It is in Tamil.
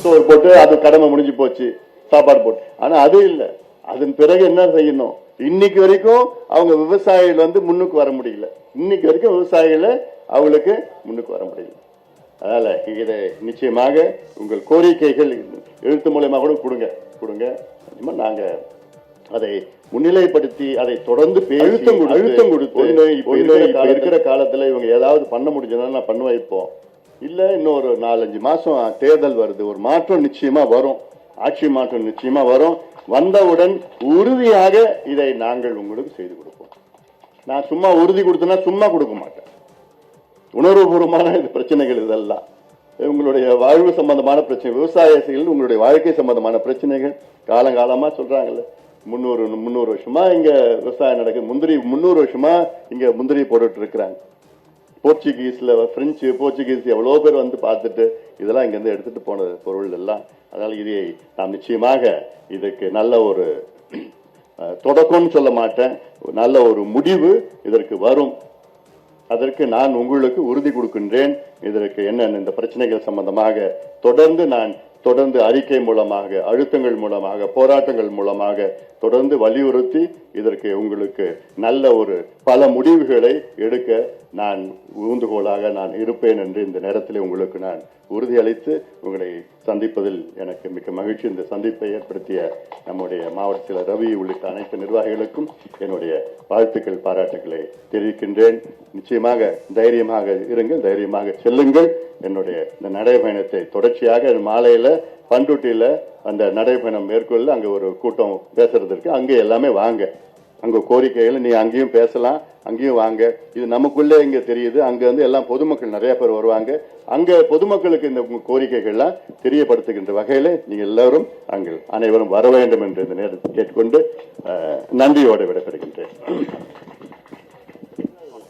சோறு போட்டு அது கடமை முடிஞ்சு போச்சு, சாப்பாடு போட்டு. ஆனா அது இல்லை. அதன் பிறகு என்ன செய்யணும்? இன்னைக்கு வரைக்கும் அவங்க விவசாயிகள் வந்து முன்னுக்கு வர முடியல. இன்னைக்கு வரைக்கும் விவசாயிகளை அவங்களுக்கு முன்னுக்கு வர முடியல. அதனால இதை நிச்சயமாக உங்கள் கோரிக்கைகள் எழுத்து மூலமா கூட கொடுங்க. நாங்க அதை முன்னிலைப்படுத்தி அதை தொடர்ந்து அழுத்தம் கொடுத்து இருக்கிற காலத்துல இவங்க ஏதாவது பண்ண முடிஞ்சதுன்னா நான் பண்ண வைப்போம். இல்ல இன்னும் ஒரு 4-5 மாசம் தேர்தல் வருது, ஒரு மாற்றம் நிச்சயமா வரும், ஆட்சி மாற்றம் நிச்சயமா வரும். வந்தவுடன் உறுதியாக இதை நாங்கள் உங்களுக்கு செய்து கொடுப்போம். நான் சும்மா உறுதி கொடுத்தேன்னா சும்மா கொடுக்க மாட்டேன். உணர்வுபூர்வமான பிரச்சனைகள் இதெல்லாம் உங்களுடைய வாழ்வு சம்பந்தமான பிரச்சனை, விவசாயிகள் உங்களுடைய வாழ்க்கை சம்பந்தமான பிரச்சனைகள் காலங்காலமா சொல்றாங்கல்ல. 300 வருஷமா இங்க விவசாயம் நடக்குது. 300 வருஷமா இங்க முந்திரி போட்டுட்டு இருக்கிறாங்க. போர்ச்சுகீஸ்ல பிரெஞ்சு போர்ச்சுகீஸ் எவ்வளவு பேர் வந்து பார்த்துட்டு இதெல்லாம் இங்க இருந்து எடுத்துட்டு போன பொருள் எல்லாம். அதனால இதை நாம் நிச்சயமாக இதுக்கு நல்ல ஒரு தொடக்கம்னு சொல்ல மாட்டேன், நல்ல ஒரு முடிவு இதற்கு வரும். அதற்கு நான் உங்களுக்கு உறுதி கொடுக்கின்றேன். இதற்கு என்ன இந்த பிரச்சனைகள் சம்பந்தமாக தொடர்ந்து அறிக்கை மூலமாக, அழுத்தங்கள் மூலமாக, போராட்டங்கள் மூலமாக தொடர்ந்து வலியுறுத்தி இதற்கு உங்களுக்கு நல்ல ஒரு பல முடிவுகளை எடுக்க நான் ஊந்துகோலாக நான் இருப்பேன் என்று இந்த நேரத்தில் உங்களுக்கு நான் உறுதியளித்து உங்களை சந்திப்பதில் எனக்கு மிக்க மகிழ்ச்சி. இந்த சந்திப்பை ஏற்படுத்திய நம்முடைய மாவட்ட செயலர் ரவி உள்ளிட்ட அனைத்து நிர்வாகிகளுக்கும் என்னுடைய வாழ்த்துக்கள், பாராட்டுக்களை தெரிவிக்கின்றேன். நிச்சயமாக தைரியமாக இருங்கள், தைரியமாக செல்லுங்கள். என்னுடைய இந்த நடைபயணத்தை தொடர்ச்சியாக மாலையில பண்ருட்டியில அந்த நடைபயணம் மேற்கொள்ள அங்க ஒரு கூட்டம் பேசுறதுக்கு அங்கே எல்லாமே வாங்க. அங்க கோரிக்கைகள் நீ அங்கேயும் பேசலாம், அங்கேயும் வாங்க. இது நமக்குள்ளே இங்க தெரியுது. அங்க வந்து எல்லாம் பொதுமக்கள் நிறைய பேர் வருவாங்க. அங்க பொதுமக்களுக்கு இந்த கோரிக்கைகள்லாம் தெரியப்படுத்துகின்ற வகையில நீங்க எல்லாரும் அங்கே அனைவரும் வர வேண்டும் என்று இந்த நேரத்தில் கேட்டுக்கொண்டு நன்றியோடு விடைபெறுகின்றேன்.